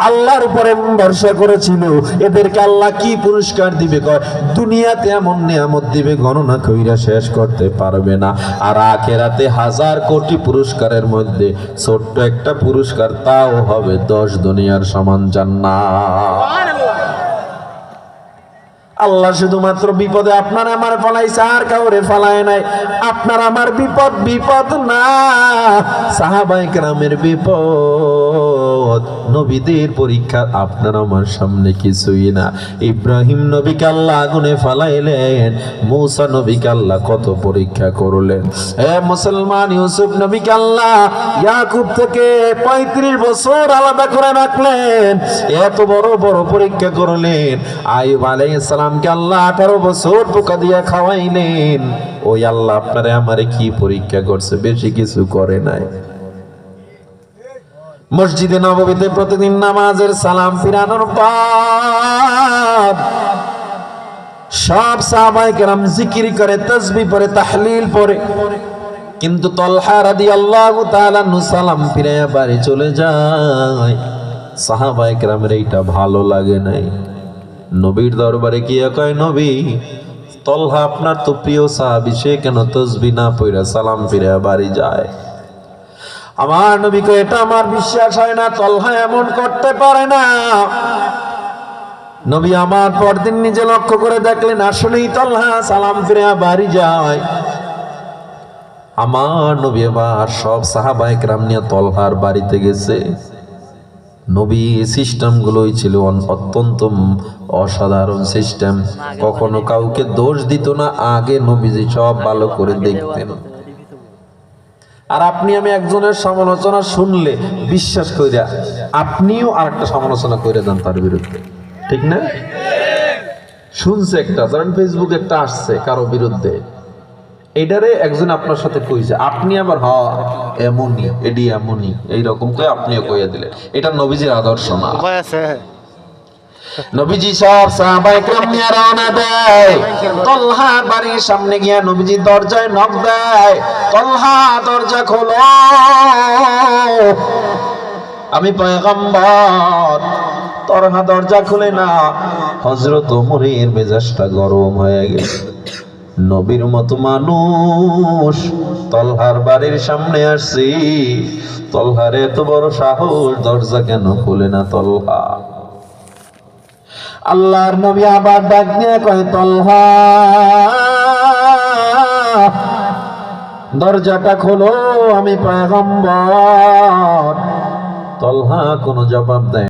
আল্লাহর উপরে ভরসা করেছিল, এদেরকে আল্লাহ কি পুরস্কার দিবে কয়, দুনিয়াতে এমন নিয়ামত দিবে গণনা কইরা শেষ করতে পারবে না। আর আখিরাতে 1000 কোটি পুরস্কারের মধ্যে ছোট্ট একটা পুরস্কার, তাও হবে 10 দুনিয়ার সমান জান্নাত। আল্লাহ শুধুমাত্র বিপদে আপনার আমার ফলাইছে, আর কাউরে ফলায় নাই। আপনার আমার বিপদ বিপদ না, সাহাবায়ে কেরামের বিপদ, নবীদের পরীক্ষা আপনার আমার সামনে কিছুই না। ইব্রাহিম নবীকে আল্লাহ আগুনে ফালাইলেন, মূসা নবীকে আল্লাহ কত পরীক্ষা করলেন। হে মুসলমান, ইউসুফ নবীকে আল্লাহ ইয়াকুব থেকে 35 বছর আলাদা করে রাখলেন, এত বড় বড় পরীক্ষা করলেন। আইয়ুব আলাইহিস সালাম কে আল্লাহ 18 বছর পোকা দিয়া খাওয়াইলেন। ওই আল্লাহ আপনারে আমারে কি পরীক্ষা করছে, বেশি কিছু করে নাই। মসজিদে নববীতে প্রতিদিন নামাজের সালাম ফিরানোর পর সব সাহাবায়ে কেরাম জিকির করে, তাসবিহ পড়ে, তাহলিল পড়ে, কিন্তু তলহা রাদিয়াল্লাহু তাআলা আনহু সালাম ফিরাইয়া বাড়ি চলে যায়। সাহাবায়ে কেরামের এইটা ভালো লাগে নাই। নবীর দরবারে গিয়ে কয়, নবী, তলহা আপনার তো প্রিয় সাহাবী, সে কেন তাসবিহ না পড়া সালাম ফিরে বাড়ি যায়? আমার নবী কয়, এটা আমার বিশ্বাস হয় না, তলহা এমন করতে পারে না। নবী আমার পরদিন নিজে লক্ষ্য করে দেখলেন, আসলেই তলহা সালাম ফিরে বাড়ি যায়। আমার নবী এবার সব সাহাবায়ে কেরাম নিয়ে তলহার বাড়িতে গেছে। নবী সিস্টেম গুলোই ছিল অত্যন্ত অসাধারণ সিস্টেম, কখনো কাউকে দোষ দিত না, আগে নবীজি সব ভালো করে দেখতেন। আর আপনি আমি একজনের সমালোচনা শুনলে বিশ্বাস কইরা আপনিও আরেকটা সমালোচনা করে দেন তার বিরুদ্ধে, ঠিক না? শুনছে একটা, ধরেন ফেসবুকে একটা আসছে কারো বিরুদ্ধে, এটারে একজন আপনার সাথে কইছে, আপনি আবার এমনই, এডি এমনই, এইরকম কয়ে আপনিও কইয়া দিলেন। এটা নবীজির আদর্শ না। নবীজি সব সাহাবায়ে কেরাম নিয়ে রওনা দেয়। তলহা বাড়ির সামনে গিয়া নবীজি দরজায় নক দেয়, তলহা দরজা খোলো, আমি পয়গম্বর। তলহা দরজা খুলে না, হযরত ওমরের মেজাজটা গরম হয়ে গেছে। নবীর মতো মানুষ তলহার বাড়ির সামনে আসছি, তলহার এত বড় সাহস, দরজা কেন খুলে না তলহা? আল্লাহর নবী আবার ডাক দিয়ে কয়, তলহা দরজাটা খোলো, আমি পয়গম্বর। তলহা কোনো জবাব দেয়